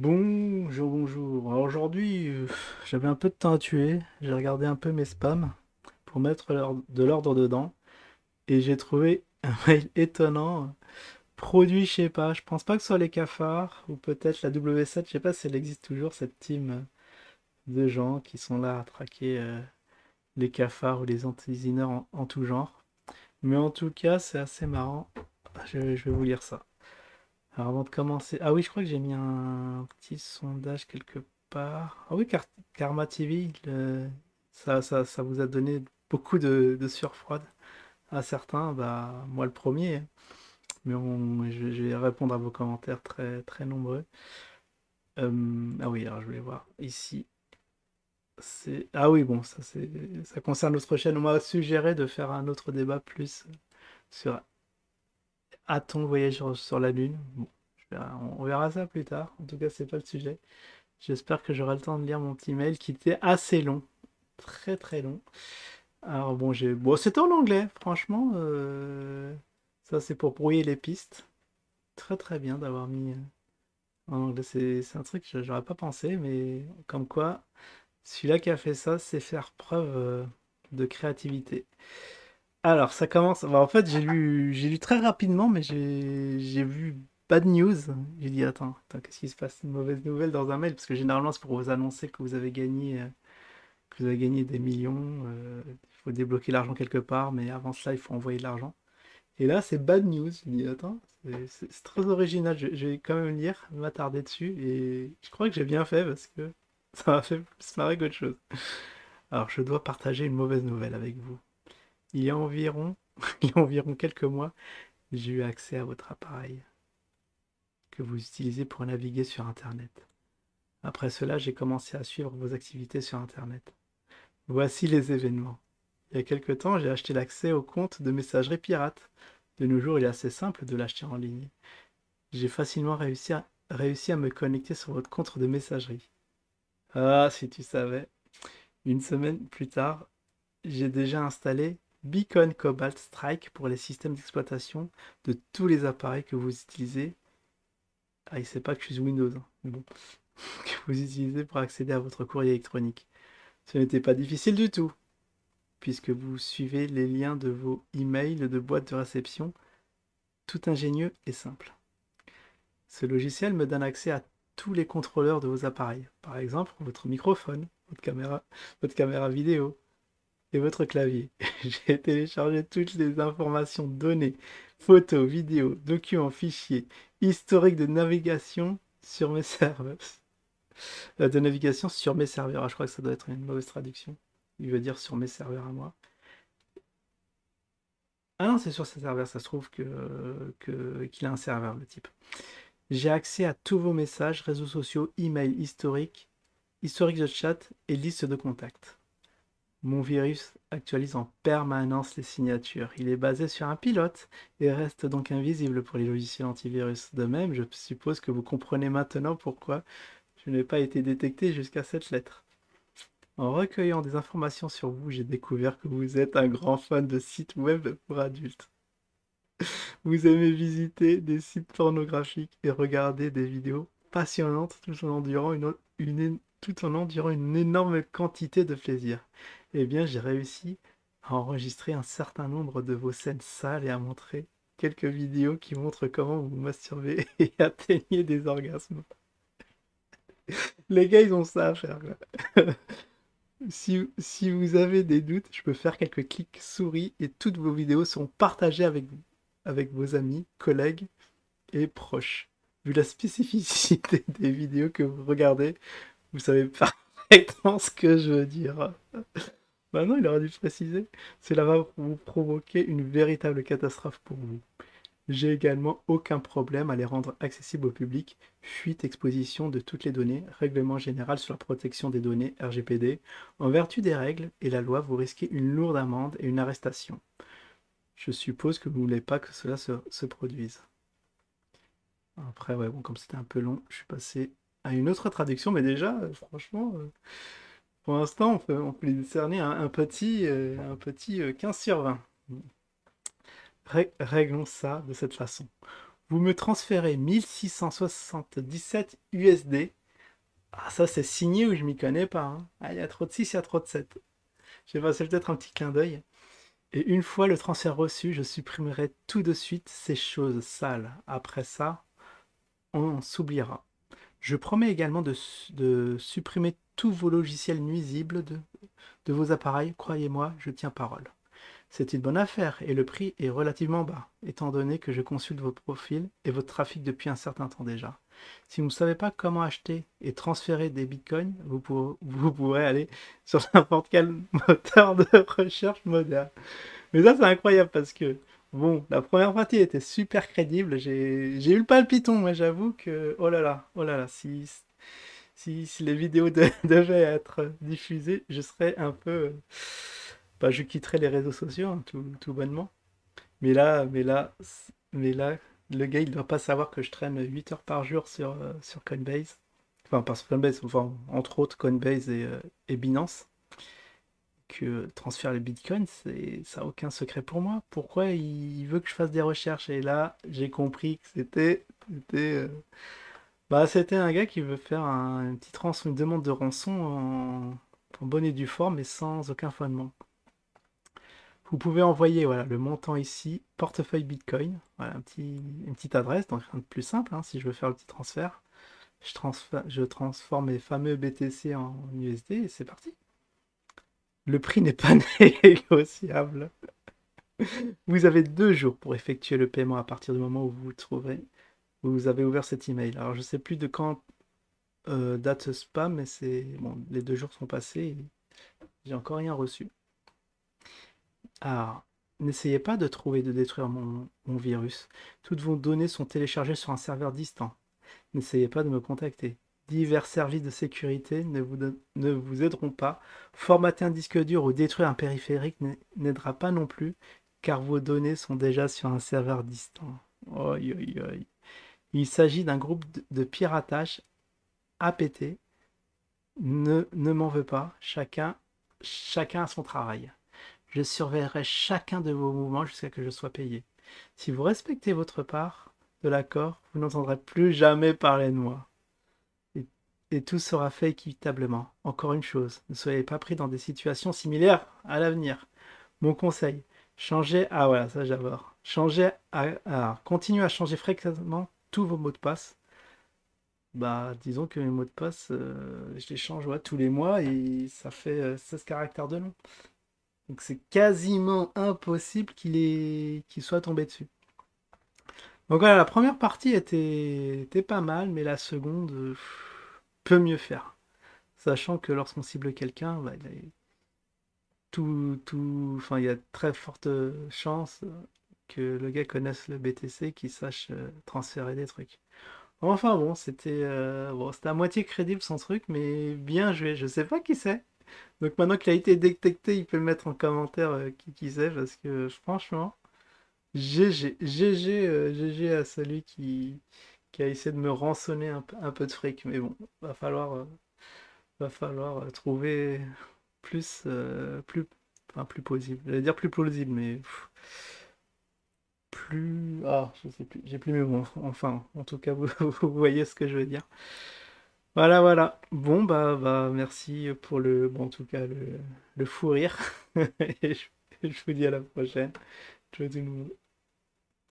Bonjour, bonjour. Alors aujourd'hui, j'avais un peu de temps à tuer. J'ai regardé un peu mes spams pour mettre de l'ordre dedans. Et j'ai trouvé un mail étonnant. Produit, je sais pas. Je pense pas que ce soit les cafards ou peut-être la W7. Je sais pas si elle existe toujours, cette team de gens qui sont là à traquer les cafards ou les antisineurs en tout genre. Mais en tout cas, c'est assez marrant. Je vais vous lire ça. Alors avant de commencer, ah oui, je crois que j'ai mis un petit sondage quelque part. Ah oui, Karma TV, ça vous a donné beaucoup de sueur froide à certains, bah moi le premier. Mais je vais répondre à vos commentaires très très nombreux. Ah oui, alors je vais voir ici. Ah oui, bon, ça concerne notre chaîne. On m'a suggéré de faire un autre débat plus sur a-t-on voyagé sur la Lune? Bon, on verra ça plus tard. En tout cas, c'est pas le sujet. J'espère que j'aurai le temps de lire mon petit mail qui était assez long, très très long. Alors bon, c'était en anglais, franchement. Ça, c'est pour brouiller les pistes. Très très bien d'avoir mis en anglais. C'est un truc que j'aurais pas pensé, mais comme quoi, celui-là qui a fait ça, c'est faire preuve de créativité. Alors, ça commence. Bah, en fait, j'ai lu très rapidement, mais j'ai vu bad news. J'ai dit, attends, qu'est-ce qui se passe? Une mauvaise nouvelle dans un mail? Parce que généralement, c'est pour vous annoncer que vous avez gagné des millions. Il faut débloquer l'argent quelque part, mais avant cela, il faut envoyer de l'argent. Et là, c'est bad news. J'ai dit, attends, c'est très original. Je vais quand même lire, m'attarder dessus. Et je crois que j'ai bien fait parce que ça m'a fait plus marrer qu'autre chose. Alors, je dois partager une mauvaise nouvelle avec vous. Il y a environ, il y a environ quelques mois, j'ai eu accès à votre appareil que vous utilisez pour naviguer sur Internet. Après cela, j'ai commencé à suivre vos activités sur Internet. Voici les événements. Il y a quelque temps, j'ai acheté l'accès au compte de messagerie pirate. De nos jours, il est assez simple de l'acheter en ligne. J'ai facilement réussi à me connecter sur votre compte de messagerie. Ah, si tu savais. Une semaine plus tard, j'ai déjà installé Beacon Cobalt Strike pour les systèmes d'exploitation de tous les appareils que vous utilisez. Ah, il sait pas que je suis Windows, hein, mais bon, que vous utilisez pour accéder à votre courrier électronique. Ce n'était pas difficile du tout, puisque vous suivez les liens de vos emails de boîte de réception, tout ingénieux et simple. Ce logiciel me donne accès à tous les contrôleurs de vos appareils, par exemple votre microphone, votre caméra vidéo, et votre clavier. J'ai téléchargé toutes les informations données, photos, vidéos, documents, fichiers, historique de navigation sur mes serveurs. De navigation sur mes serveurs. Ah, je crois que ça doit être une mauvaise traduction. Il veut dire sur mes serveurs à moi. Ah non, c'est sur ses serveurs, ça se trouve qu'il a un serveur, le type. J'ai accès à tous vos messages, réseaux sociaux, emails historique de chat et liste de contacts. Mon virus actualise en permanence les signatures. Il est basé sur un pilote et reste donc invisible pour les logiciels antivirus. De même, je suppose que vous comprenez maintenant pourquoi je n'ai pas été détecté jusqu'à cette lettre. En recueillant des informations sur vous, j'ai découvert que vous êtes un grand fan de sites web pour adultes. Vous aimez visiter des sites pornographiques et regarder des vidéos passionnantes tout en endurant une énorme quantité de plaisir. Eh bien, j'ai réussi à enregistrer un certain nombre de vos scènes sales et à montrer quelques vidéos qui montrent comment vous vous masturbez et atteignez des orgasmes. Les gars, ils ont ça à faire, quoi. Si vous avez des doutes, je peux faire quelques clics souris et toutes vos vidéos seront partagées avec vos amis, collègues et proches. Vu la spécificité des vidéos que vous regardez, vous savez parfaitement ce que je veux dire. Bah non, il aurait dû préciser. Cela va vous provoquer une véritable catastrophe pour vous. J'ai également aucun problème à les rendre accessibles au public. Fuite, exposition de toutes les données, règlement général sur la protection des données, RGPD. En vertu des règles et la loi, vous risquez une lourde amende et une arrestation. Je suppose que vous ne voulez pas que cela se produise. Après, ouais, bon, comme c'était un peu long, je suis passé à une autre traduction, mais déjà, franchement, pour l'instant, on peut lui décerner un petit 15 sur 20. Réglons ça de cette façon. Vous me transférez 1677 USD. Ah, ça, c'est signé ou je m'y connais pas, hein. Ah, il y a trop de 6, il y a trop de 7. Je sais pas, c'est peut-être un petit clin d'œil. Et une fois le transfert reçu, je supprimerai tout de suite ces choses sales. Après ça, on s'oubliera. Je promets également de supprimer tous vos logiciels nuisibles de vos appareils. Croyez-moi, je tiens parole. C'est une bonne affaire et le prix est relativement bas, étant donné que je consulte vos profils et votre trafic depuis un certain temps déjà. Si vous ne savez pas comment acheter et transférer des bitcoins, vous pourrez aller sur n'importe quel moteur de recherche moderne. Mais ça, c'est incroyable parce que, bon, la première partie était super crédible. J'ai eu le palpiton, moi, j'avoue que, oh là là, si les vidéos devaient être diffusées, je serais un peu. Bah, je quitterais les réseaux sociaux, hein, tout bonnement. Mais là, le gars, il doit pas savoir que je traîne 8 heures par jour sur Coinbase. Enfin, pas sur Coinbase, enfin, entre autres Coinbase et Binance. Que transférer les bitcoins, ça n'a aucun secret pour moi. Pourquoi il veut que je fasse des recherches? Et là, j'ai compris que c'était un gars qui veut faire une demande de rançon en bonne et due forme, mais sans aucun fondement. Vous pouvez envoyer voilà, le montant ici, portefeuille Bitcoin, voilà, une petite adresse, donc rien de plus simple, hein, si je veux faire le petit transfert. Je transforme mes fameux BTC en USD et c'est parti. Le prix n'est pas négociable. Vous avez 2 jours pour effectuer le paiement à partir du moment où vous avez ouvert cet email. Alors je sais plus de quand date ce spam, mais c'est bon, les 2 jours sont passés et j'ai encore rien reçu. Alors, n'essayez pas de trouver et de détruire mon virus. Toutes vos données sont téléchargées sur un serveur distant. N'essayez pas de me contacter. Divers services de sécurité ne vous aideront pas. Formater un disque dur ou détruire un périphérique n'aidera pas non plus, car vos données sont déjà sur un serveur distant. Oi, oi, oi. Il s'agit d'un groupe de piratage APT. Ne m'en veux pas. Chacun a son travail. Je surveillerai chacun de vos mouvements jusqu'à ce que je sois payé. Si vous respectez votre part de l'accord, vous n'entendrez plus jamais parler de moi. Et, et tout sera fait équitablement. Encore une chose, ne soyez pas pris dans des situations similaires à l'avenir. Mon conseil, changez. Ah voilà, ça j'adore. Continuez à changer fréquemment tous vos mots de passe. Bah, disons que mes mots de passe, je les change ouais, tous les mois et ça fait 16 caractères de long. Donc c'est quasiment impossible qu'il soit tombé dessus. Donc voilà, la première partie était pas mal, mais la seconde peut mieux faire. Sachant que lorsqu'on cible quelqu'un, bah, enfin, il y a de très forte chance que le gars connaisse le BTC, qu'il sache transférer des trucs. Enfin bon, c'était à moitié crédible son truc, mais bien joué. Je sais pas qui c'est. Donc maintenant qu'il a été détecté, il peut le mettre en commentaire qui c'est, parce que franchement, GG à celui qui a essayé de me rançonner un peu de fric. Mais bon, va falloir trouver enfin, plus plausible. J'allais dire plus plausible, mais plus. Ah, je sais plus, j'ai plus mes mots. Enfin, en tout cas, vous voyez ce que je veux dire. Voilà, voilà. Bon, bah, merci pour bon, en tout cas, le fou rire. Et je vous dis à la prochaine. Je vous dis